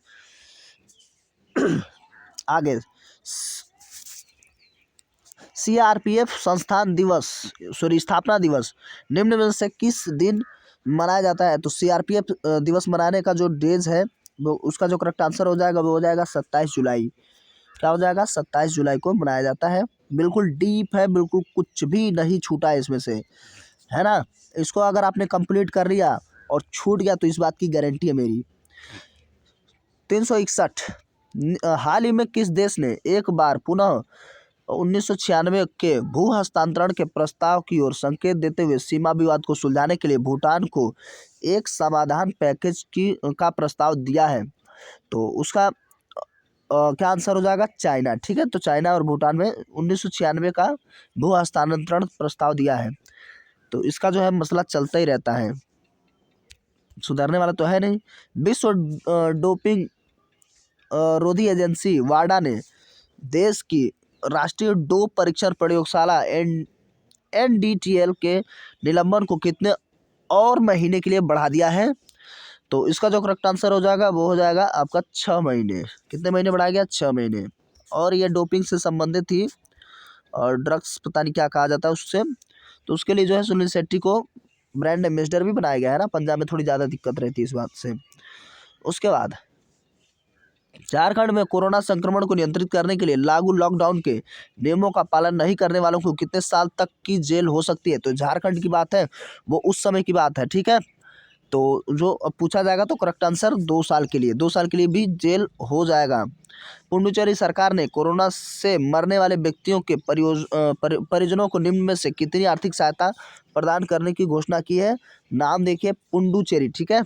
आगे, CRPF संस्थान दिवस, सॉरी स्थापना दिवस निम्न में से किस दिन मनाया जाता है? तो CRPF दिवस मनाने का जो डेज है वो, उसका जो करेक्ट आंसर हो जाएगा वो हो जाएगा 27 जुलाई। क्या हो जाएगा? 27 जुलाई को मनाया जाता है। बिल्कुल डीप है, बिल्कुल कुछ भी नहीं छूटा है इसमें से, है ना। इसको अगर आपने कंप्लीट कर लिया और छूट गया तो इस बात की गारंटी है मेरी। 361, हाल ही में किस देश ने एक बार पुनः 1996 के भू हस्तांतरण के प्रस्ताव की ओर संकेत देते हुए सीमा विवाद को सुलझाने के लिए भूटान को एक समाधान पैकेज का प्रस्ताव दिया है? तो उसका क्या आंसर हो जाएगा? चाइना, ठीक है। तो चाइना और भूटान में 1996 का भू हस्तांतरण प्रस्ताव दिया है। तो इसका जो है मसला चलता ही रहता है, सुधरने वाला तो है नहीं। विश्व डोपिंग रोधी एजेंसी वाडा ने देश की राष्ट्रीय डोप परीक्षण प्रयोगशाला NDTL के निलंबन को कितने और महीने के लिए बढ़ा दिया है? तो इसका जो करेक्ट आंसर हो जाएगा वो हो जाएगा आपका 6 महीने। कितने महीने बढ़ाया गया? 6 महीने। और ये डोपिंग से संबंधित थी और ड्रग्स पता नहीं क्या कहा जाता है उससे, तो उसके लिए जो है सुनील शेट्टी को ब्रांड एम्बेसडर भी बनाया गया है ना। पंजाब में थोड़ी ज़्यादा दिक्कत रहती है इस बात से। उसके बाद झारखंड में कोरोना संक्रमण को नियंत्रित करने के लिए लागू लॉकडाउन के नियमों का पालन नहीं करने वालों को कितने साल तक की जेल हो सकती है? तो झारखंड की बात है, वो उस समय की बात है, ठीक है। तो जो अब पूछा जाएगा तो करेक्ट आंसर 2 साल के लिए, 2 साल के लिए भी जेल हो जाएगा। पुडुचेरी सरकार ने कोरोना से मरने वाले व्यक्तियों के परिजनों को निम्न में से कितनी आर्थिक सहायता प्रदान करने की घोषणा की है? नाम देखिए, पुडुचेरी, ठीक है।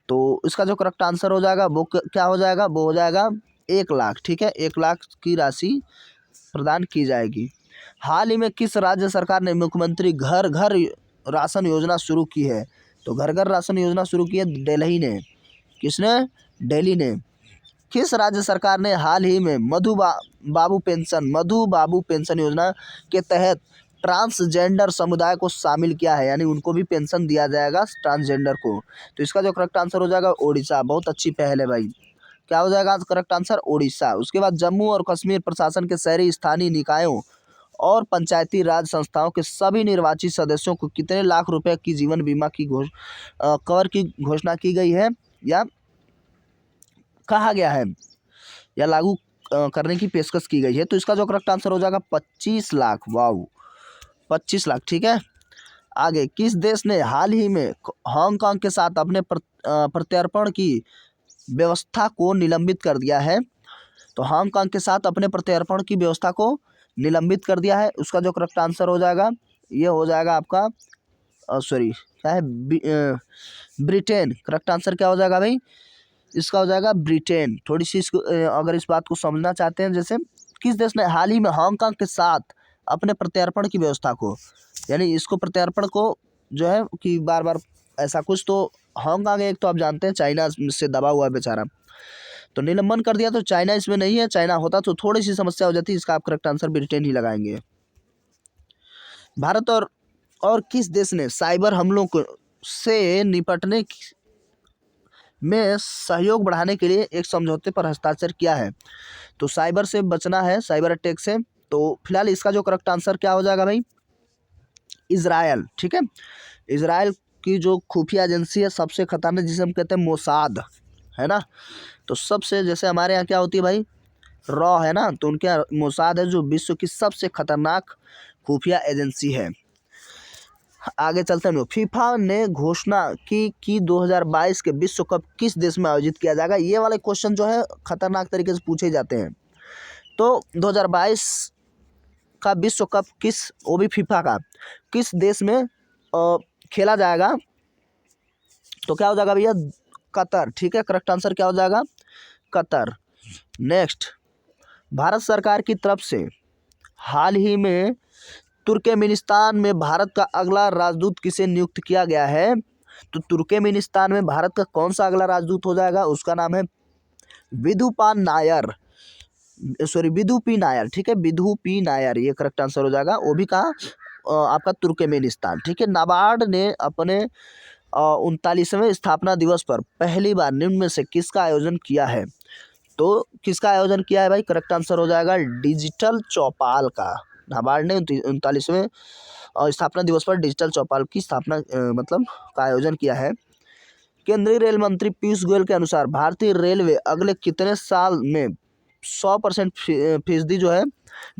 तो इसका जो करेक्ट आंसर हो जाएगा वो क्या हो जाएगा? वो हो जाएगा 1 लाख, ठीक है। 1 लाख की राशि प्रदान की जाएगी। हाल ही में किस राज्य सरकार ने मुख्यमंत्री घर घर राशन योजना शुरू की है? तो घर घर राशन योजना शुरू की है दिल्ली ने। किसने? दिल्ली ने। किस राज्य सरकार ने हाल ही में मधु बाबू पेंशन योजना के तहत ट्रांसजेंडर समुदाय को शामिल किया है, यानी उनको भी पेंशन दिया जाएगा ट्रांसजेंडर को। तो इसका जो करेक्ट आंसर हो जाएगा ओडिशा। बहुत अच्छी पहल है भाई। क्या हो जाएगा करेक्ट आंसर ओडिशा। उसके बाद जम्मू और कश्मीर प्रशासन के शहरी स्थानीय निकायों और पंचायती राज संस्थाओं के सभी निर्वाचित सदस्यों को कितने लाख रुपए की जीवन बीमा की कवर की घोषणा की गई है या कहा गया है या लागू करने की पेशकश की गई है। तो इसका जो करेक्ट आंसर हो जाएगा 25 लाख। वाओ 25 लाख। ठीक है, आगे किस देश ने हाल ही में हांगकांग के साथ अपने प्रत्यर्पण की व्यवस्था को निलंबित कर दिया है। तो हांगकांग के साथ अपने प्रत्यर्पण की व्यवस्था को निलंबित कर दिया है। उसका जो करेक्ट आंसर हो जाएगा ये हो जाएगा आपका सॉरी क्या है ब्रिटेन। करेक्ट आंसर क्या हो जाएगा भाई, इसका हो जाएगा ब्रिटेन। थोड़ी सी इसको अगर इस बात को समझना चाहते हैं, जैसे किस देश ने हाल ही में हांगकांग के साथ अपने प्रत्यर्पण की व्यवस्था को, यानी इसको प्रत्यर्पण को जो है कि बार बार ऐसा कुछ, तो हांगकांग एक तो आप जानते हैं चाइना से दबा हुआ है बेचारा, तो निलंबन कर दिया। तो चाइना इसमें नहीं है, चाइना होता तो थोड़ी सी समस्या हो जाती। इसका आप करेक्ट आंसर ब्रिटेन ही लगाएंगे। भारत और किस देश ने साइबर हमलों को से निपटने में सहयोग बढ़ाने के लिए एक समझौते पर हस्ताक्षर किया है। तो साइबर से बचना है, साइबर अटैक से। तो फिलहाल इसका जो करेक्ट आंसर क्या हो जाएगा भाई, इजराइल। ठीक है, इजराइल की जो खुफिया एजेंसी है सबसे खतरनाक, जिसे हम कहते हैं मोसाद, है ना। तो सबसे, जैसे हमारे यहाँ क्या होती है भाई रॉ, है ना, तो उनके यहाँ मोसाद है जो विश्व की सबसे खतरनाक खुफिया एजेंसी है। आगे चलते हैं। फीफा ने घोषणा की कि 2022 के विश्व कप किस देश में आयोजित किया जाएगा। ये वाले क्वेश्चन जो है खतरनाक तरीके से पूछे जाते हैं। तो 2022 का विश्व कप वो भी फीफा का किस देश में खेला जाएगा। तो क्या हो जाएगा भैया कतर। ठीक है, करेक्ट आंसर क्या हो जाएगा कतर। नेक्स्ट, भारत सरकार की तरफ से हाल ही में तुर्कमेनिस्तान में भारत का अगला राजदूत किसे नियुक्त किया गया है। तो तुर्कमेनिस्तान में भारत का कौन सा अगला राजदूत हो जाएगा, उसका नाम है विधुपान नायर, सॉरी विधुपी नायर। ठीक है, विधुपी नायर, ये करेक्ट आंसर हो जाएगा। वो भी कहाँ आपका तुर्कमेनिस्तान। ठीक है, नाबार्ड ने अपने 39वें स्थापना दिवस पर पहली बार निम्न में से किसका आयोजन किया है। तो किसका आयोजन किया है भाई, करेक्ट आंसर हो जाएगा डिजिटल चौपाल का। नाबार्ड ने 39वें स्थापना दिवस पर डिजिटल चौपाल की स्थापना मतलब का आयोजन किया है। केंद्रीय रेल मंत्री पीयूष गोयल के अनुसार भारतीय रेलवे अगले कितने साल में 100% फीसदी जो है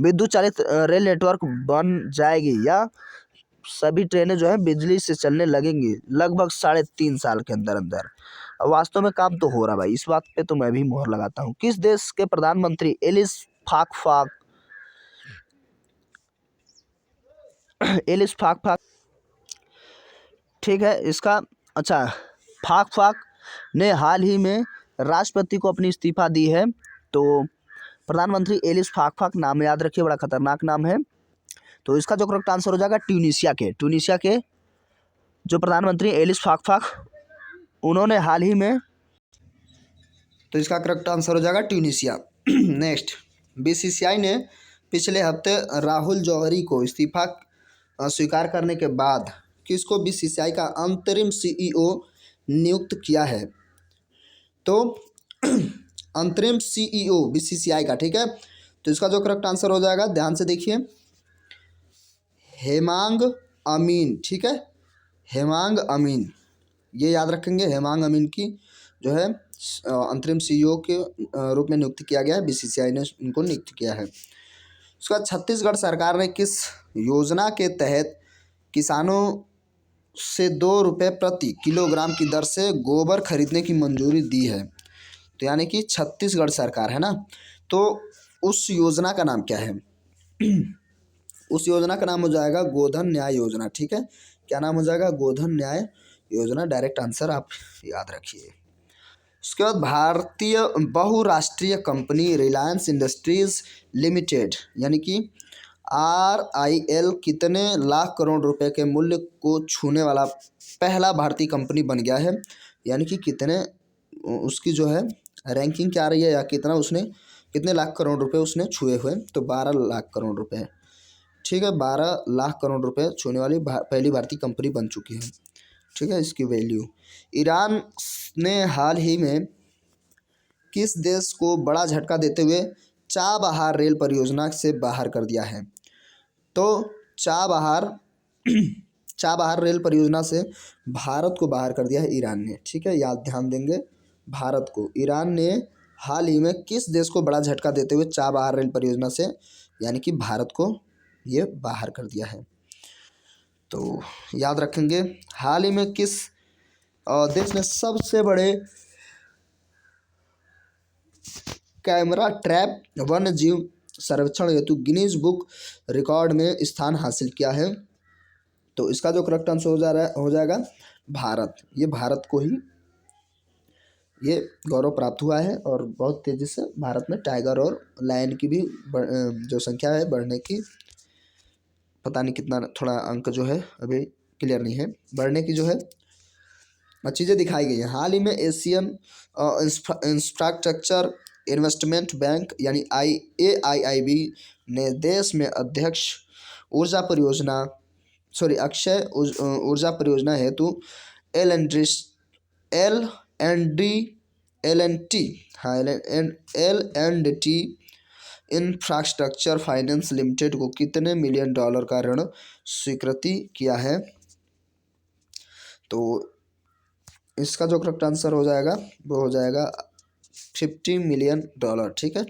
विद्युत चालित रेल नेटवर्क बन जाएगी या सभी ट्रेनें जो है बिजली से चलने लगेंगी। लगभग 3.5 साल के अंदर अंदर। वास्तव में काम तो हो रहा भाई, इस बात पे तो मैं भी मोहर लगाता हूँ। किस देश के प्रधानमंत्री एलिस फाक ठीक है इसका, अच्छा, फाक ने हाल ही में राष्ट्रपति को अपनी इस्तीफा दी है। तो प्रधानमंत्री एलिस फाक नाम याद रखिए, बड़ा खतरनाक नाम है। तो इसका जो करेक्ट आंसर हो जाएगा ट्यूनीशिया के जो प्रधानमंत्री एलिस फाक उन्होंने हाल ही में, तो इसका करेक्ट आंसर हो जाएगा ट्यूनीशिया। नेक्स्ट, बीसीसीआई ने पिछले हफ्ते राहुल जौहरी को इस्तीफा स्वीकार करने के बाद किसको बीसीसीआई का अंतरिम सीईओ नियुक्त किया है। तो अंतरिम सीईओ बीसीसीआई का, ठीक है। तो इसका जो करेक्ट आंसर हो जाएगा, ध्यान से देखिए, हेमांग अमीन। ठीक है, हेमांग अमीन, ये याद रखेंगे। हेमांग अमीन की जो है अंतरिम सीईओ के रूप में नियुक्त किया गया है, बीसीसीआई ने उनको नियुक्त किया है। उसके बाद छत्तीसगढ़ सरकार ने किस योजना के तहत किसानों से 2 रुपये प्रति किलोग्राम की दर से गोबर खरीदने की मंजूरी दी है। तो यानी कि छत्तीसगढ़ सरकार, है ना। तो उस योजना का नाम क्या है उस योजना का नाम हो जाएगा गोधन न्याय योजना। ठीक है, क्या नाम हो जाएगा, गोधन न्याय योजना। डायरेक्ट आंसर आप याद रखिए। उसके बाद भारतीय बहुराष्ट्रीय कंपनी रिलायंस इंडस्ट्रीज लिमिटेड यानी कि RIL कितने लाख करोड़ रुपए के मूल्य को छूने वाला पहला भारतीय कंपनी बन गया है, यानी कि कितने उसकी जो है रैंकिंग क्या आ रही है या कितने लाख करोड़ रुपए उसने छुए हुए। तो 12 लाख करोड़ रुपए ठीक है, 12 लाख करोड़ रुपए छूने वाली पहली भारतीय कंपनी बन चुकी है। ठीक है, इसकी वैल्यू। ईरान ने हाल ही में किस देश को बड़ा झटका देते हुए चाबहार रेल परियोजना से बाहर कर दिया है? तो चाबहार चाबहार रेल परियोजना से भारत को बाहर कर दिया है ईरान ने। ठीक है, याद ध्यान देंगे, भारत को। ईरान ने हाल ही में किस देश को बड़ा झटका देते हुए चाबहार रेल परियोजना से यानी कि भारत को ये बाहर कर दिया है? तो याद रखेंगे, हाल ही में किस देश ने सबसे बड़े कैमरा ट्रैप वन्य जीव सर्वेक्षण हेतु गिनीज बुक रिकॉर्ड में स्थान हासिल किया है? तो इसका जो करेक्ट आंसर हो जाएगा भारत। ये भारत को ही ये गौरव प्राप्त हुआ है और बहुत तेज़ी से भारत में टाइगर और लायन की भी जो संख्या है बढ़ने की, पता नहीं कितना, थोड़ा अंक जो है अभी क्लियर नहीं है, बढ़ने की जो है चीज़ें दिखाई गई हैं। हाल ही में एशियन इंफ्रास्ट्रक्चर इन्वेस्टमेंट बैंक यानी AIIB ने देश में अक्षय ऊर्जा परियोजना हेतु L&T इंफ्रास्ट्रक्चर फाइनेंस लिमिटेड को कितने मिलियन डॉलर का ऋण स्वीकृति किया है? तो इसका जो करेक्ट आंसर हो जाएगा वो हो जाएगा $50 मिलियन। ठीक है,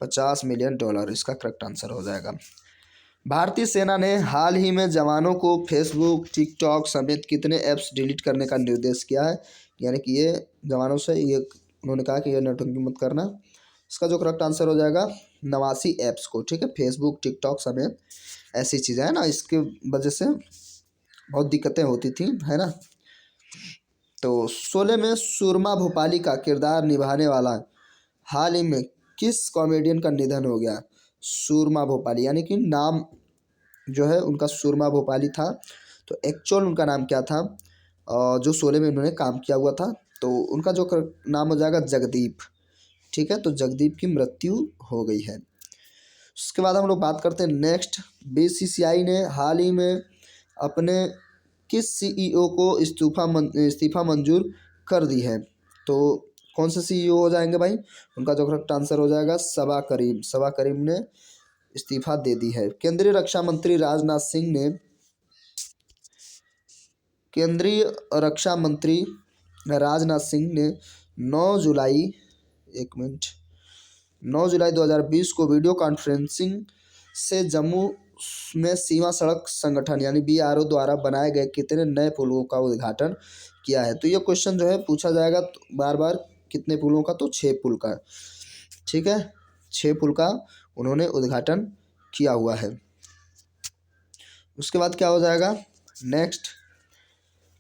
$50 मिलियन इसका करेक्ट आंसर हो जाएगा। भारतीय सेना ने हाल ही में जवानों को फेसबुक, टिकटॉक समेत कितने ऐप्स डिलीट करने का निर्देश किया है? यानी कि ये जवानों से ये उन्होंने कहा कि ये नौटंकी मत करना। इसका जो करेक्ट आंसर हो जाएगा 89 ऐप्स को। ठीक है, फेसबुक, टिकटॉक समेत ऐसी चीज़ें हैं ना, इसके वजह से बहुत दिक्कतें होती थी, है ना। तो शोले में सुरमा भोपाली का किरदार निभाने वाला हाल ही में किस कॉमेडियन का निधन हो गया? सुरमा भोपाली यानी कि नाम जो है उनका सुरमा भोपाली था, तो एक्चुअल उनका नाम क्या था जो शोले में उन्होंने काम किया हुआ था? तो उनका जो नाम हो जाएगा जगदीप। ठीक है, तो जगदीप की मृत्यु हो गई है। उसके बाद हम लोग बात करते हैं नेक्स्ट, BCCI ने हाल ही में अपने किस CEO को इस्तीफा मंजूर कर दी है? तो कौन से CEO हो जाएंगे भाई? उनका जो करेक्ट आंसर हो जाएगा सबा करीम ने इस्तीफा दे दी है। केंद्रीय रक्षा मंत्री राजनाथ सिंह ने 9 जुलाई 2020 को वीडियो कॉन्फ्रेंसिंग से जम्मू में सीमा सड़क संगठन यानी BRO द्वारा बनाए गए कितने नए पुलों का उद्घाटन किया है? तो ये क्वेश्चन जो है पूछा जाएगा बार बार, कितने पुलों का? तो 6 पुल का। ठीक है, 6 पुल का उन्होंने उद्घाटन किया हुआ है। उसके बाद क्या हो जाएगा नेक्स्ट,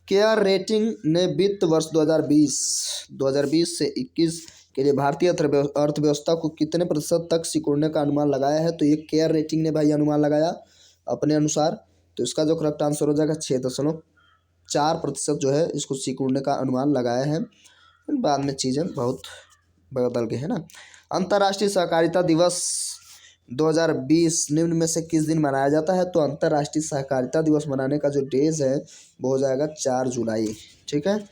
केयर रेटिंग ने वित्त वर्ष 2020 से 21 के लिए भारतीय अर्थव्यवस्था को कितने प्रतिशत तक सिकुड़ने का अनुमान लगाया है? तो ये केयर रेटिंग ने भाई अनुमान लगाया अपने अनुसार। तो इसका जो करेक्ट आंसर हो जाएगा 6.4% जो है इसको सिकुड़ने का अनुमान लगाया है। बाद में चीज़ें बहुत बदल गए, है ना। अंतर्राष्ट्रीय सहकारिता दिवस 2020 निम्न में से किस दिन मनाया जाता है? तो अंतर्राष्ट्रीय सहकारिता दिवस मनाने का जो डेज है वो हो जाएगा 4 जुलाई। ठीक है,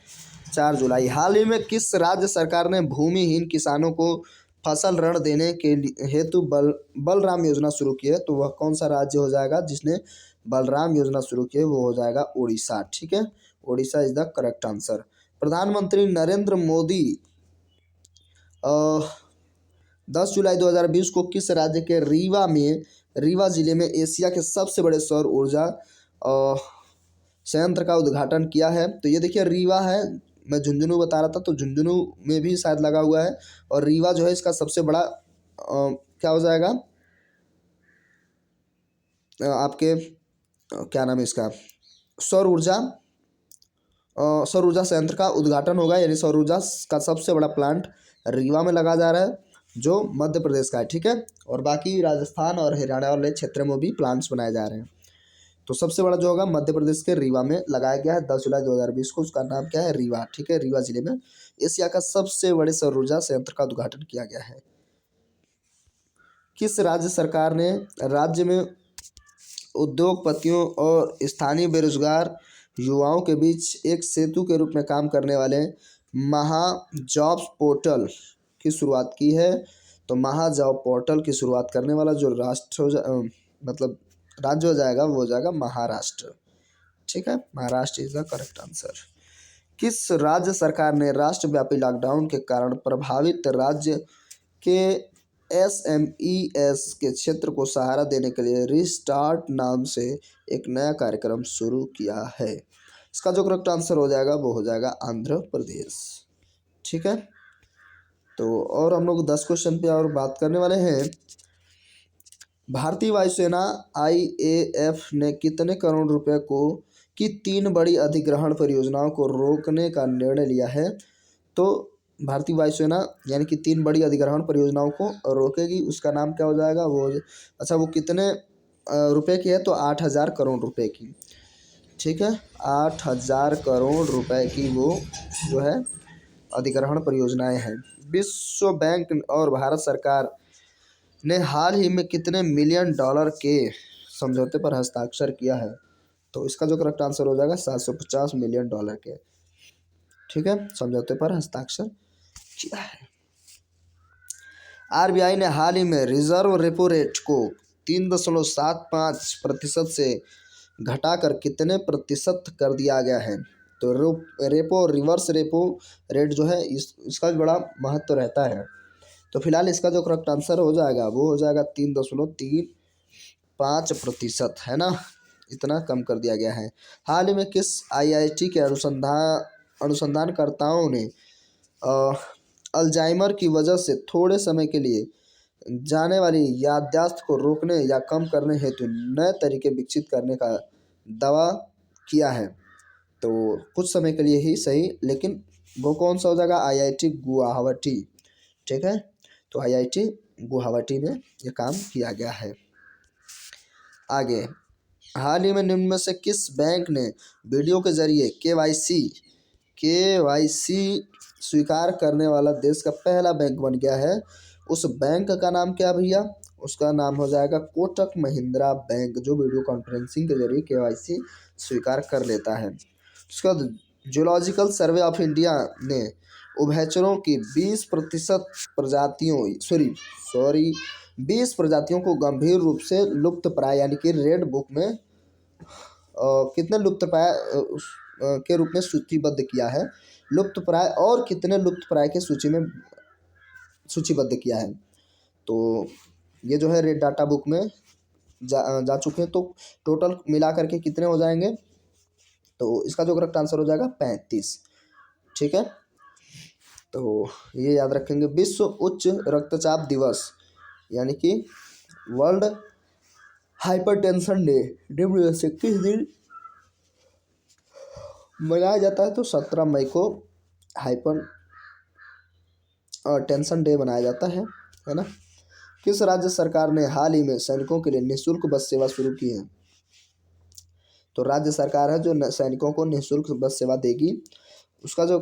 4 जुलाई। हाल ही में किस राज्य सरकार ने भूमिहीन किसानों को फसल ऋण देने के हेतु बलराम योजना शुरू की है? तो वह कौन सा राज्य हो जाएगा जिसने बलराम योजना शुरू की है? वो हो जाएगा उड़ीसा। ठीक है, Orissa is the correct answer. प्रधानमंत्री नरेंद्र मोदी 10 जुलाई 2020 को किस राज्य के रीवा जिले में एशिया के सबसे बड़े सौर ऊर्जा संयंत्र का उद्घाटन किया है? तो ये देखिए रीवा है, मैं झुंझुनू बता रहा था, तो झुंझुनू में भी शायद लगा हुआ है, और रीवा जो है इसका सबसे बड़ा क्या हो जाएगा आपके क्या नाम है इसका, सौर ऊर्जा संयंत्र का उद्घाटन होगा, यानी सौर ऊर्जा का सबसे बड़ा प्लांट रीवा में लगा जा रहा है जो मध्य प्रदेश का है। ठीक है, और बाकी राजस्थान और हरियाणा वाले क्षेत्र में भी प्लांट्स बनाए जा रहे हैं। तो सबसे बड़ा जो होगा मध्य प्रदेश के रीवा में लगाया गया है 10 जुलाई 2020 को। उसका नाम क्या है? रीवा। ठीक है, रीवा जिले में एशिया का सबसे बड़े सौर ऊर्जा संयंत्र का उद्घाटन किया गया है। किस राज्य सरकार ने राज्य में उद्योगपतियों और स्थानीय बेरोजगार युवाओं के बीच एक सेतु के रूप में काम करने वाले महा जॉब्स पोर्टल की शुरुआत की है। तो महा जॉब पोर्टल की शुरुआत करने वाला जो मतलब राज्य हो जाएगा वो हो जाएगा महाराष्ट्र। ठीक है, Maharashtra is the correct answer. किस राज्य सरकार ने राष्ट्रव्यापी लॉकडाउन के कारण प्रभावित राज्य के एसएमईएस के क्षेत्र को सहारा देने के लिए रिस्टार्ट नाम से एक नया कार्यक्रम शुरू किया है? इसका जो करेक्ट आंसर हो जाएगा वो हो जाएगा आंध्र प्रदेश। ठीक है, तो और हम लोग 10 क्वेश्चन पे और बात करने वाले हैं। भारतीय वायुसेना आईएएफ ने कितने करोड़ रुपए की 3 बड़ी अधिग्रहण परियोजनाओं को रोकने का निर्णय लिया है? तो भारतीय वायुसेना यानी कि 3 बड़ी अधिग्रहण परियोजनाओं को रोकेगी, उसका नाम क्या हो जाएगा? वो कितने रुपए की है? तो 8,000 करोड़ रुपए की। ठीक है, 8,000 करोड़ रुपए की वो जो है अधिग्रहण परियोजनाएं हैं। विश्व बैंक और भारत सरकार ने हाल ही में कितने मिलियन डॉलर के समझौते पर हस्ताक्षर किया है? तो इसका जो करेक्ट आंसर हो जाएगा 750 मिलियन डॉलर के, ठीक है, समझौते पर हस्ताक्षर किया है। आरबीआई ने हाल ही में रिजर्व रेपो रेट को 3.75% से घटाकर कितने प्रतिशत कर दिया गया है? तो रेपो रिवर्स रेपो रेट जो है इसका भी बड़ा महत्व रहता है। तो फिलहाल इसका जो करेक्ट आंसर हो जाएगा वो हो जाएगा 3.35%, है ना, इतना कम कर दिया गया है। हाल ही में किस आईआईटी के अनुसंधानकर्ताओं ने अल्जाइमर की वजह से थोड़े समय के लिए जाने वाली याददाश्त को रोकने या कम करने हेतु नए तरीके विकसित करने का दावा किया है? तो कुछ समय के लिए ही सही, लेकिन वो कौन सा हो जाएगा? आईआईटी गुवाहाटी। ठीक है, तो आईआईटी गुवाहाटी में ये काम किया गया है। आगे, हाल ही में निम्न में से किस बैंक ने वीडियो के जरिए केवाईसी स्वीकार करने वाला देश का पहला बैंक बन गया है? उस बैंक का नाम क्या भैया? उसका नाम हो जाएगा कोटक महिंद्रा बैंक, जो वीडियो कॉन्फ्रेंसिंग के जरिए केवाईसी स्वीकार कर लेता है। उसके बाद जूलॉजिकल सर्वे ऑफ इंडिया ने उभयचरों की 20 प्रजातियों को गंभीर रूप से लुप्तप्राय यानी कि रेड बुक में कितने लुप्तप्राय के रूप में सूचीबद्ध किया है? लुप्तप्राय और कितने लुप्तप्राय के सूची में सूचीबद्ध किया है? तो ये जो है रेड डाटा बुक में जा चुके हैं। तो टोटल मिला करके कितने हो जाएंगे? तो इसका जो करेक्ट आंसर हो जाएगा 35। ठीक है, तो ये याद रखेंगे। विश्व उच्च रक्तचाप दिवस यानी कि वर्ल्ड हाइपरटेंशन डे निम्न में से किस दिन मनाया जाता है? तो 17 मई को हाइपर टेंशन डे मनाया जाता है ना। किस राज्य सरकार ने हाल ही में सैनिकों के लिए निःशुल्क बस सेवा शुरू की है? तो राज्य सरकार है जो सैनिकों को निःशुल्क बस सेवा देगी। उसका जो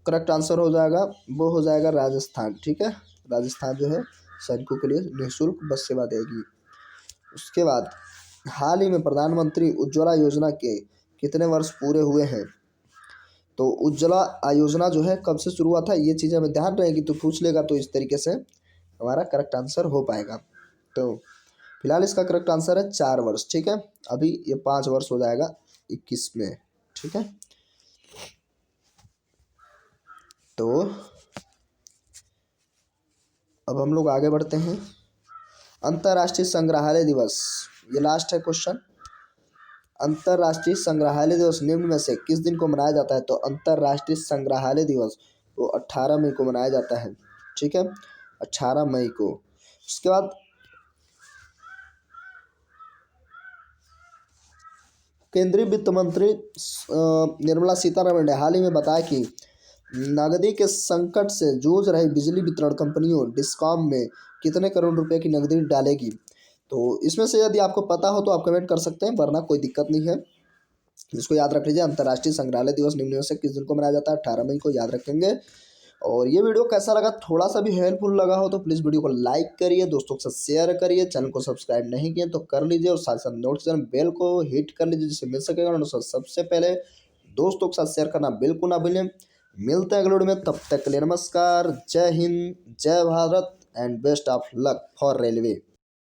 करेक्ट आंसर हो जाएगा वो हो जाएगा राजस्थान। ठीक है, राजस्थान जो है सैनिकों के लिए निःशुल्क बस सेवा देगी। उसके बाद हाल ही में प्रधानमंत्री उज्ज्वला योजना के कितने वर्ष पूरे हुए हैं? तो उज्ज्वला योजना जो है कब से शुरू हुआ था, ये चीज़ें हमें ध्यान रहेगी। तो पूछ लेगा तो इस तरीके से हमारा करेक्ट आंसर हो पाएगा। तो फिलहाल इसका करेक्ट आंसर है 4 वर्ष। ठीक है, अभी ये 5 वर्ष हो जाएगा 21 में। ठीक है, तो अब हम लोग आगे बढ़ते हैं। अंतर्राष्ट्रीय संग्रहालय दिवस, ये लास्ट है क्वेश्चन। अंतर्राष्ट्रीय संग्रहालय दिवस निम्न में से किस दिन को मनाया जाता है? तो अंतर्राष्ट्रीय संग्रहालय दिवस वो 18 मई को मनाया जाता है। ठीक है, 18 मई को। उसके बाद केंद्रीय वित्त मंत्री निर्मला सीतारमण ने हाल ही में बताया कि नकदी के संकट से जूझ रही बिजली वितरण कंपनियों डिस्कॉम में कितने करोड़ रुपए की नकदी डालेगी? तो इसमें से यदि आपको पता हो तो आप कमेंट कर सकते हैं, वरना कोई दिक्कत नहीं है। इसको याद रख लीजिए। अंतर्राष्ट्रीय संग्रहालय दिवस निम्न में से किस दिन को मनाया जाता है? 18 मई को, याद रखेंगे। और ये वीडियो कैसा लगा, थोड़ा सा भी हेल्पफुल लगा हो तो प्लीज़ वीडियो को लाइक करिए, दोस्तों के साथ शेयर करिए, चैनल को सब्सक्राइब नहीं किए तो कर लीजिए और साथ साथ नोटिफिकेशन बेल को हिट कर लीजिए जिससे मिल सकेगा नोटिफिकेशन सबसे पहले। दोस्तों के साथ शेयर करना बिल्कुल ना भूलें। मिलते हैं अगले वीडियो में, तब तक के लिए नमस्कार, जय हिंद, जय Bharat and best of luck for railway.